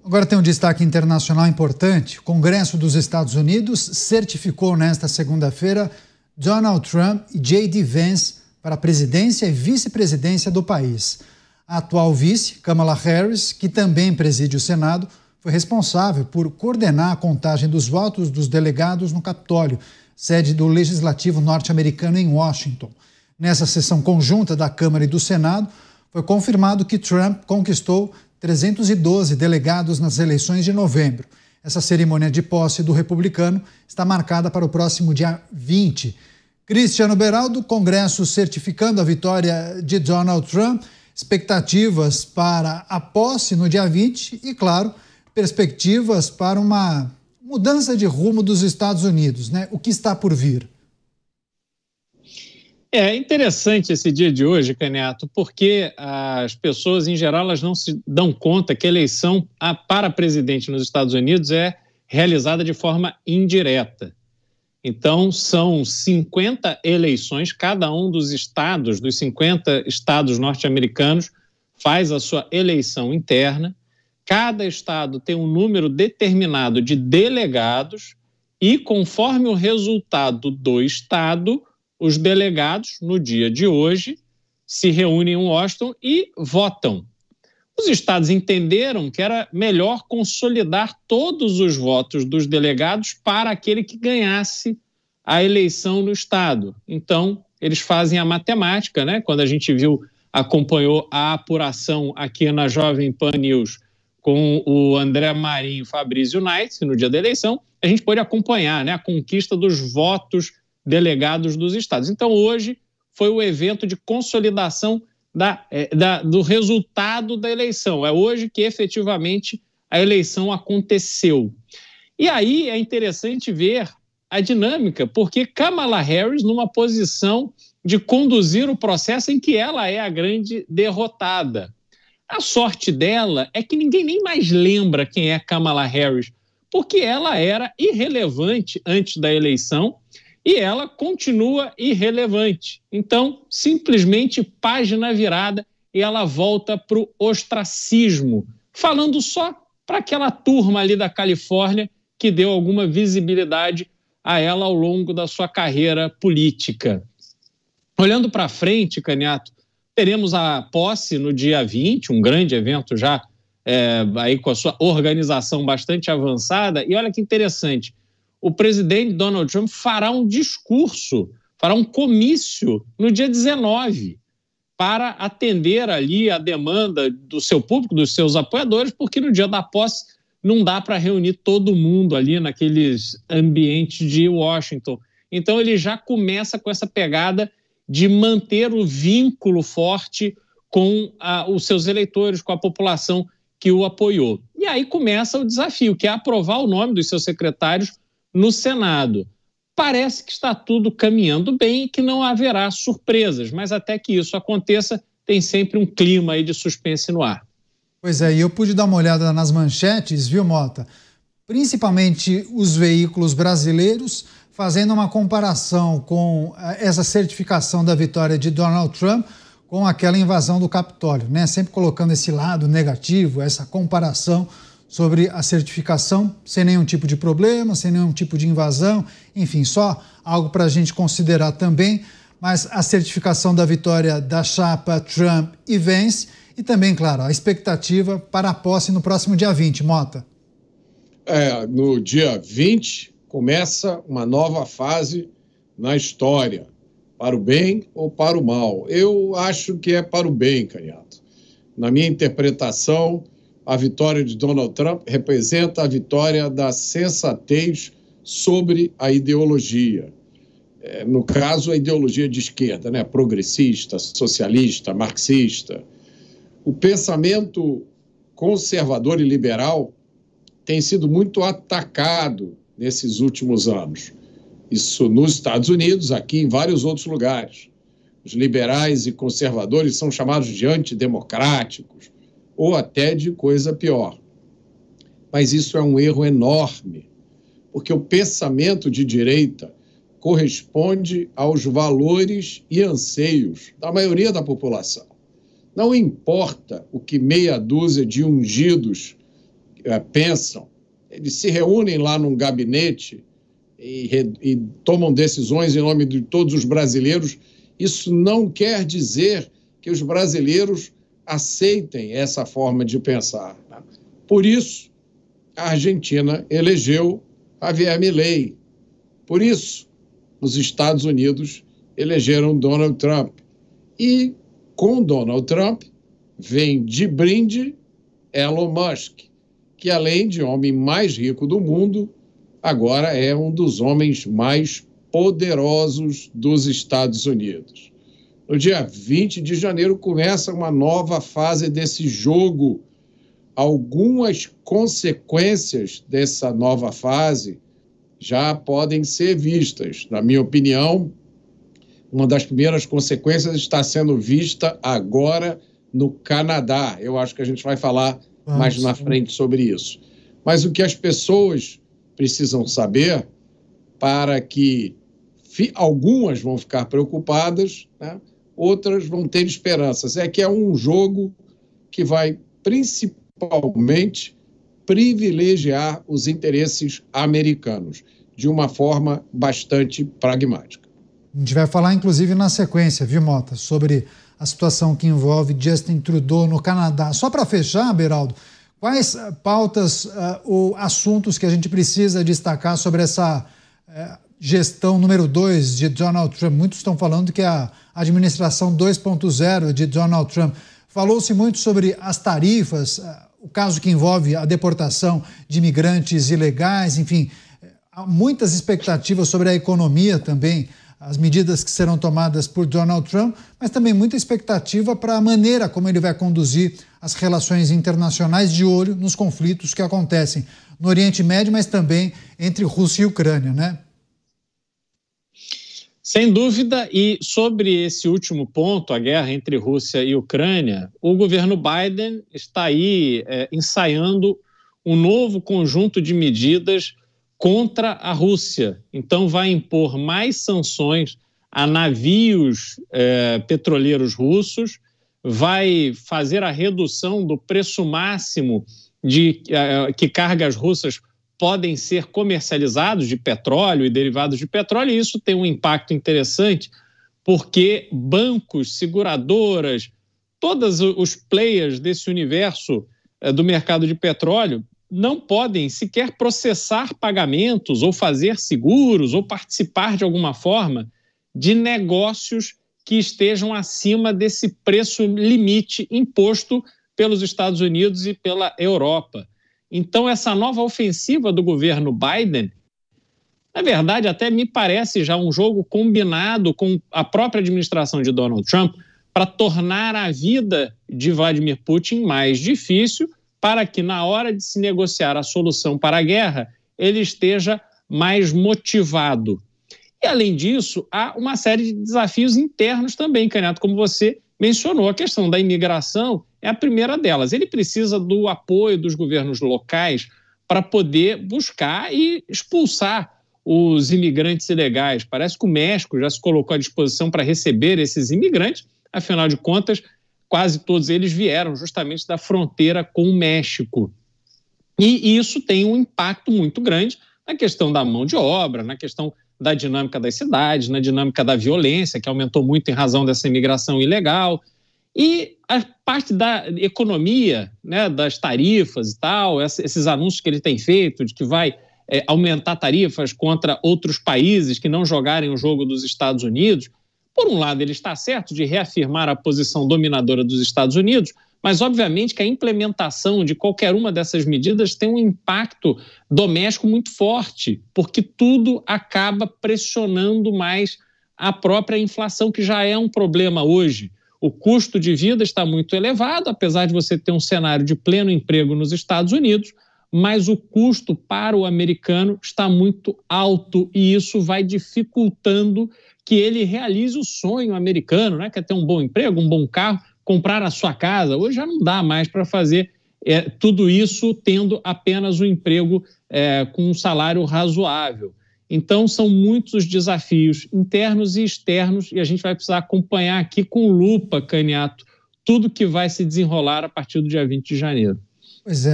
Agora tem um destaque internacional importante. O Congresso dos Estados Unidos certificou nesta segunda-feira Donald Trump e J.D. Vance para a presidência e vice-presidência do país. A atual vice, Kamala Harris, que também preside o Senado, foi responsável por coordenar a contagem dos votos dos delegados no Capitólio, sede do Legislativo norte-americano em Washington. Nessa sessão conjunta da Câmara e do Senado, foi confirmado que Trump conquistou 312 delegados nas eleições de novembro. Essa cerimônia de posse do republicano está marcada para o próximo dia 20. Cristiano Beraldo, Congresso certificando a vitória de Donald Trump, expectativas para a posse no dia 20 e, claro, perspectivas para uma mudança de rumo dos Estados Unidos, né? O que está por vir? É interessante esse dia de hoje, Caniato, porque as pessoas, em geral, elas não se dão conta que a eleição para presidente nos Estados Unidos é realizada de forma indireta. Então, são 50 eleições, cada um dos estados, dos 50 estados norte-americanos, faz a sua eleição interna. Cada estado tem um número determinado de delegados e, conforme o resultado do estado, os delegados, no dia de hoje, se reúnem em Washington e votam. Os estados entenderam que era melhor consolidar todos os votos dos delegados para aquele que ganhasse a eleição no estado. Então, eles fazem a matemática, né? Quando a gente acompanhou a apuração aqui na Jovem Pan News com o André Marinho e Fabrício Knight, no dia da eleição, a gente pôde acompanhar, né, a conquista dos votos delegados dos estados. Então, hoje foi o evento de consolidação do resultado da eleição. É hoje que, efetivamente, a eleição aconteceu. E aí é interessante ver a dinâmica, porque Kamala Harris, numa posição de conduzir o processo em que ela é a grande derrotada. A sorte dela é que ninguém nem mais lembra quem é Kamala Harris, porque ela era irrelevante antes da eleição, e ela continua irrelevante. Então, simplesmente página virada e ela volta para o ostracismo, falando só para aquela turma ali da Califórnia que deu alguma visibilidade a ela ao longo da sua carreira política. Olhando para frente, Caniato, teremos a posse no dia 20, um grande evento já aí com a sua organização bastante avançada. E olha que interessante, o presidente Donald Trump fará um discurso, fará um comício no dia 19 para atender ali a demanda do seu público, dos seus apoiadores, porque no dia da posse não dá para reunir todo mundo ali naqueles ambientes de Washington. Então ele já começa com essa pegada de manter o vínculo forte com os seus eleitores, com a população que o apoiou. E aí começa o desafio, que é aprovar o nome dos seus secretários no Senado. Parece que está tudo caminhando bem e que não haverá surpresas, mas até que isso aconteça, tem sempre um clima aí de suspense no ar. Pois é, e eu pude dar uma olhada nas manchetes, viu, Mota? Principalmente os veículos brasileiros fazendo uma comparação com essa certificação da vitória de Donald Trump com aquela invasão do Capitólio, né? Sempre colocando esse lado negativo, essa comparação sobre a certificação, sem nenhum tipo de problema, sem nenhum tipo de invasão, enfim, só algo para a gente considerar também, mas a certificação da vitória da chapa Trump e Vance, e também, claro, a expectativa para a posse no próximo dia 20, Mota. No dia 20 começa uma nova fase na história, para o bem ou para o mal. Eu acho que é para o bem, Caniato. Na minha interpretação, a vitória de Donald Trump representa a vitória da sensatez sobre a ideologia. No caso, a ideologia de esquerda, né? Progressista, socialista, marxista. O pensamento conservador e liberal tem sido muito atacado nesses últimos anos. Isso nos Estados Unidos, aqui em vários outros lugares. Os liberais e conservadores são chamados de antidemocráticos, ou até de coisa pior. Mas isso é um erro enorme, porque o pensamento de direita corresponde aos valores e anseios da maioria da população. Não importa o que meia dúzia de ungidos pensam. Eles se reúnem lá num gabinete e tomam decisões em nome de todos os brasileiros. Isso não quer dizer que os brasileiros aceitem essa forma de pensar. Por isso, a Argentina elegeu Javier Milei. Por isso, os Estados Unidos elegeram Donald Trump. E com Donald Trump vem de brinde Elon Musk, que além de homem mais rico do mundo, agora é um dos homens mais poderosos dos Estados Unidos. No dia 20 de janeiro começa uma nova fase desse jogo. Algumas consequências dessa nova fase já podem ser vistas. Na minha opinião, uma das primeiras consequências está sendo vista agora no Canadá. Eu acho que a gente vai falar mais na frente sobre isso. Mas o que as pessoas precisam saber, para que algumas vão ficar preocupadas, né? Outras vão ter esperanças, é que é um jogo que vai principalmente privilegiar os interesses americanos de uma forma bastante pragmática. A gente vai falar, inclusive, na sequência, viu, Mota, sobre a situação que envolve Justin Trudeau no Canadá. Só para fechar, Beraldo, quais pautas ou assuntos que a gente precisa destacar sobre essa gestão número 2 de Donald Trump? Muitos estão falando que é a administração 2.0 de Donald Trump. Falou-se muito sobre as tarifas, o caso que envolve a deportação de imigrantes ilegais, enfim, há muitas expectativas sobre a economia também, as medidas que serão tomadas por Donald Trump, mas também muita expectativa para a maneira como ele vai conduzir as relações internacionais, de olho nos conflitos que acontecem no Oriente Médio, mas também entre Rússia e Ucrânia, né? Sem dúvida, e sobre esse último ponto, a guerra entre Rússia e Ucrânia, o governo Biden está aí ensaiando um novo conjunto de medidas contra a Rússia. Então, vai impor mais sanções a navios petroleiros russos, vai fazer a redução do preço máximo de que cargas russas podem ser comercializados de petróleo e derivados de petróleo, e isso tem um impacto interessante, porque bancos, seguradoras, todos os players desse universo do mercado de petróleo não podem sequer processar pagamentos ou fazer seguros ou participar de alguma forma de negócios que estejam acima desse preço limite imposto pelos Estados Unidos e pela Europa. Então, essa nova ofensiva do governo Biden, na verdade, até me parece já um jogo combinado com a própria administração de Donald Trump para tornar a vida de Vladimir Putin mais difícil, para que, na hora de se negociar a solução para a guerra, ele esteja mais motivado. E, além disso, há uma série de desafios internos também, Canhoto, como você mencionou. A questão da imigração é a primeira delas. Ele precisa do apoio dos governos locais para poder buscar e expulsar os imigrantes ilegais. Parece que o México já se colocou à disposição para receber esses imigrantes, afinal de contas, quase todos eles vieram justamente da fronteira com o México. E isso tem um impacto muito grande na questão da mão de obra, na questão da dinâmica das cidades, na dinâmica da violência, que aumentou muito em razão dessa imigração ilegal. E a parte da economia, né, das tarifas e tal, esses anúncios que ele tem feito de que vai aumentar tarifas contra outros países que não jogarem o jogo dos Estados Unidos. Por um lado, ele está certo de reafirmar a posição dominadora dos Estados Unidos, mas obviamente que a implementação de qualquer uma dessas medidas tem um impacto doméstico muito forte, porque tudo acaba pressionando mais a própria inflação, que já é um problema hoje. O custo de vida está muito elevado, apesar de você ter um cenário de pleno emprego nos Estados Unidos, mas o custo para o americano está muito alto e isso vai dificultando que ele realize o sonho americano, né? Quer ter um bom emprego, um bom carro, comprar a sua casa. Hoje já não dá mais para fazer tudo isso tendo apenas um emprego com um salário razoável. Então, são muitos os desafios internos e externos e a gente vai precisar acompanhar aqui com lupa, Canhoto, tudo que vai se desenrolar a partir do dia 20 de janeiro. Pois é.